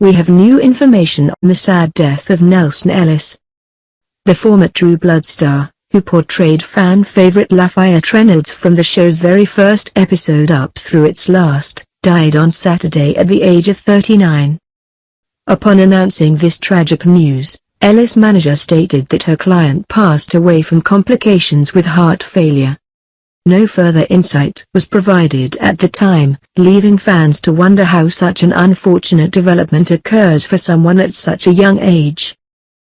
We have new information on the sad death of Nelsan Ellis. The former True Blood star, who portrayed fan favorite Lafayette Reynolds from the show's very first episode up through its last, died on Saturday at the age of 39. Upon announcing this tragic news, Ellis' manager stated that her client passed away from complications with heart failure. No further insight was provided at the time, leaving fans to wonder how such an unfortunate development occurs for someone at such a young age.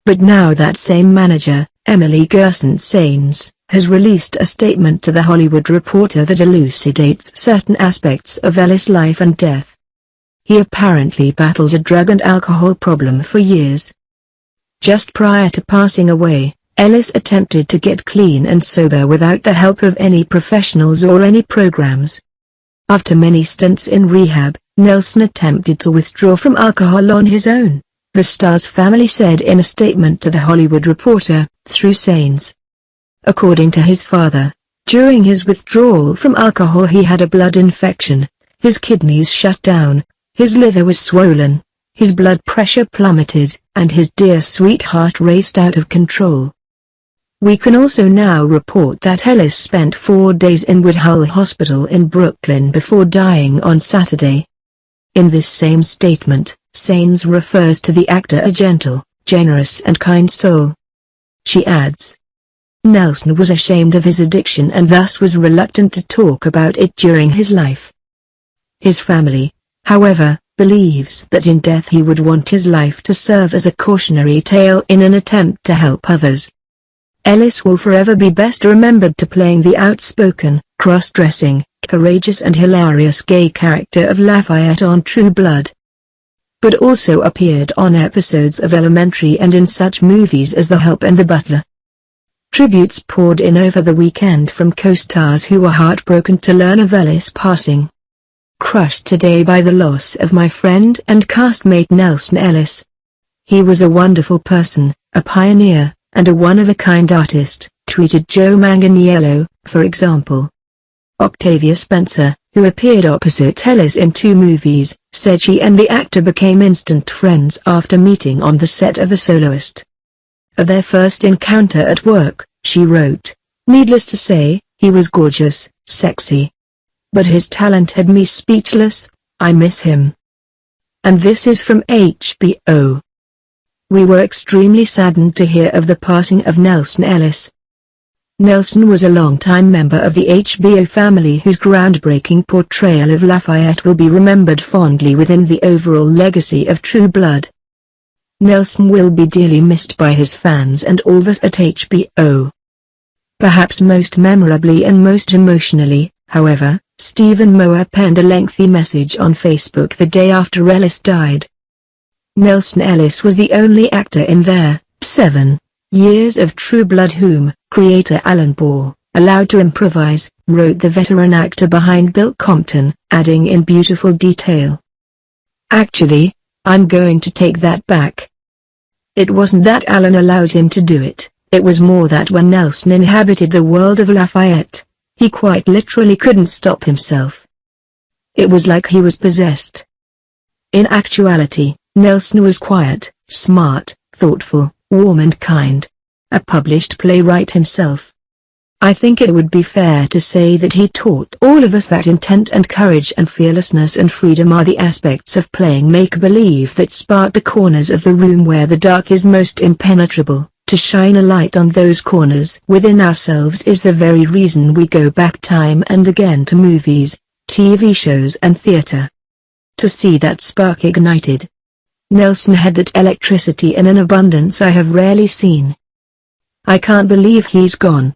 But now that same manager, Emily Gerson-Sains, has released a statement to The Hollywood Reporter that elucidates certain aspects of Ellis' life and death. He apparently battled a drug and alcohol problem for years. Just prior to passing away, Ellis attempted to get clean and sober without the help of any professionals or any programs. After many stints in rehab, Nelsan attempted to withdraw from alcohol on his own, the star's family said in a statement to The Hollywood Reporter, through Sains. According to his father, during his withdrawal from alcohol he had a blood infection, his kidneys shut down, his liver was swollen, his blood pressure plummeted, and his dear sweetheart raced out of control. We can also now report that Ellis spent 4 days in Woodhull Hospital in Brooklyn before dying on Saturday. In this same statement, Sains refers to the actor a gentle, generous and kind soul. She adds, Nelsan was ashamed of his addiction and thus was reluctant to talk about it during his life. His family, however, believes that in death he would want his life to serve as a cautionary tale in an attempt to help others. Ellis will forever be best remembered to playing the outspoken, cross-dressing, courageous and hilarious gay character of Lafayette on True Blood, but also appeared on episodes of Elementary and in such movies as The Help and The Butler. Tributes poured in over the weekend from co-stars who were heartbroken to learn of Ellis' passing. Crushed today by the loss of my friend and castmate Nelsan Ellis. He was a wonderful person, a pioneer, and a one-of-a-kind artist, tweeted Joe Manganiello, for example. Octavia Spencer, who appeared opposite Ellis in 2 movies, said she and the actor became instant friends after meeting on the set of The Soloist. At their first encounter at work, she wrote, needless to say, he was gorgeous, sexy. But his talent had me speechless, I miss him. And this is from HBO. We were extremely saddened to hear of the passing of Nelsan Ellis. Nelsan was a longtime member of the HBO family whose groundbreaking portrayal of Lafayette will be remembered fondly within the overall legacy of True Blood. Nelsan will be dearly missed by his fans and all of us at HBO. Perhaps most memorably and most emotionally, however, Stephen Moore penned a lengthy message on Facebook the day after Ellis died. Nelsan Ellis was the only actor in their 7 years of True Blood whom creator Alan Moore allowed to improvise, wrote the veteran actor behind Bill Compton, adding in beautiful detail. Actually, I'm going to take that back. It wasn't that Alan allowed him to do it, it was more that when Nelsan inhabited the world of Lafayette, he quite literally couldn't stop himself. It was like he was possessed. In actuality, Nelsan was quiet, smart, thoughtful, warm and kind. A published playwright himself. I think it would be fair to say that he taught all of us that intent and courage and fearlessness and freedom are the aspects of playing make-believe that spark the corners of the room where the dark is most impenetrable. To shine a light on those corners within ourselves is the very reason we go back time and again to movies, TV shows and theater. To see that spark ignited. Nelsan had that electricity in an abundance I have rarely seen. I can't believe he's gone.